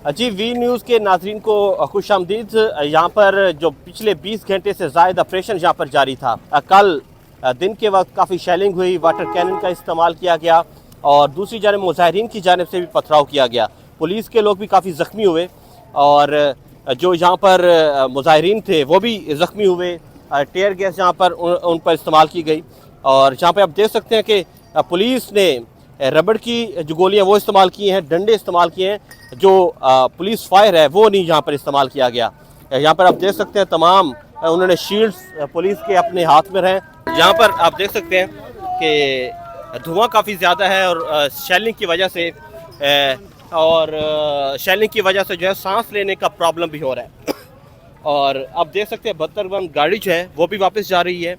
जी V news के नाजरीन को खुशामदीद। यहाँ पर जो पिछले 20 घंटे से ज़ायद ऑपरेशन यहाँ पर जारी था। कल दिन के वक्त काफ़ी शेलिंग हुई, वाटर कैनन का इस्तेमाल किया गया और दूसरी जानब मुजाहिरीन की जानब से भी पथराव किया गया। पुलिस के लोग भी काफ़ी ज़ख्मी हुए और जो यहाँ पर मुजाहिरीन थे वो भी ज़ख्मी हुए। टेयर गैस यहाँ पर उन पर इस्तेमाल की गई और जहाँ पर आप देख सकते हैं कि पुलिस ने रबड़ की जो गोलियां वो इस्तेमाल की हैं, डंडे इस्तेमाल किए हैं, जो पुलिस फायर है वो नहीं यहाँ पर इस्तेमाल किया गया। यहाँ पर आप देख सकते हैं तमाम उन्होंने शील्ड्स पुलिस के अपने हाथ में रहे। यहाँ पर आप देख सकते हैं कि धुआं काफ़ी ज़्यादा है और शेलिंग की वजह से जो है सांस लेने का प्रॉब्लम भी हो रहा है। और आप देख सकते हैं 72 गाड़ी जो है वो भी वापस जा रही है,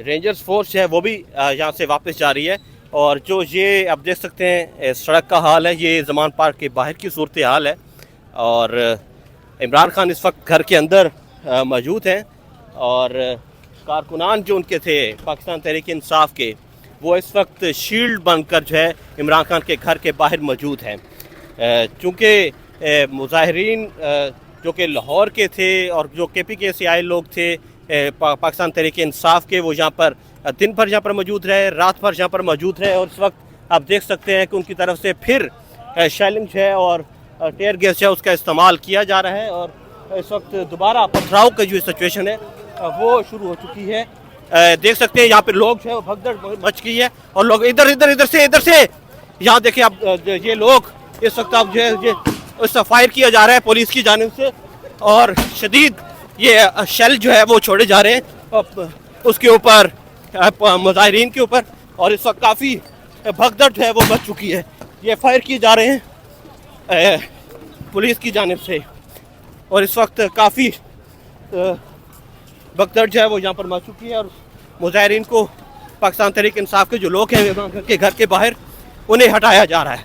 रेंजर्स फोर्स है वो भी यहाँ से वापस जा रही है। और जो ये आप देख सकते हैं सड़क का हाल है, ये ज़मान पार्क के बाहर की सूरत हाल है और इमरान खान इस वक्त घर के अंदर मौजूद हैं और कारकुनान जो उनके थे पाकिस्तान तहरीक इंसाफ के, वो इस वक्त शील्ड बनकर जो है इमरान खान के घर के बाहर मौजूद हैं। चूँकि मुजाहिरीन जो कि लाहौर के थे और जो KPK से आए लोग थे पाकिस्तान तहरीक इंसाफ के, वो यहाँ पर दिन भर यहाँ पर मौजूद रहे, रात भर यहाँ पर मौजूद रहे और इस वक्त आप देख सकते हैं कि उनकी तरफ से फिर शेलिंग है और टेयर गैस है उसका इस्तेमाल किया जा रहा है और इस वक्त दोबारा पथराव का जो सिचुएशन है वो शुरू हो चुकी है। देख सकते हैं यहाँ पे लोग जो है भगदड़ मच गई है और लोग इधर से यहाँ देखें आप, ये लोग इस वक्त आप जो है उससे फायर किया जा रहा है पुलिस की जानिब से और शदीद ये शेल जो है वो छोड़े जा रहे हैं उसके ऊपर मुजाहिरीन के ऊपर और इस वक्त काफ़ी भगदड़ जो है वो मच चुकी है। ये फायर किए जा रहे हैं पुलिस की जानिब से और इस वक्त काफ़ी भगदड़ जो है वो यहाँ पर मच चुकी है और मुजाहिरीन को पाकिस्तान तहरीक इंसाफ के जो लोग हैं के घर के बाहर उन्हें हटाया जा रहा है।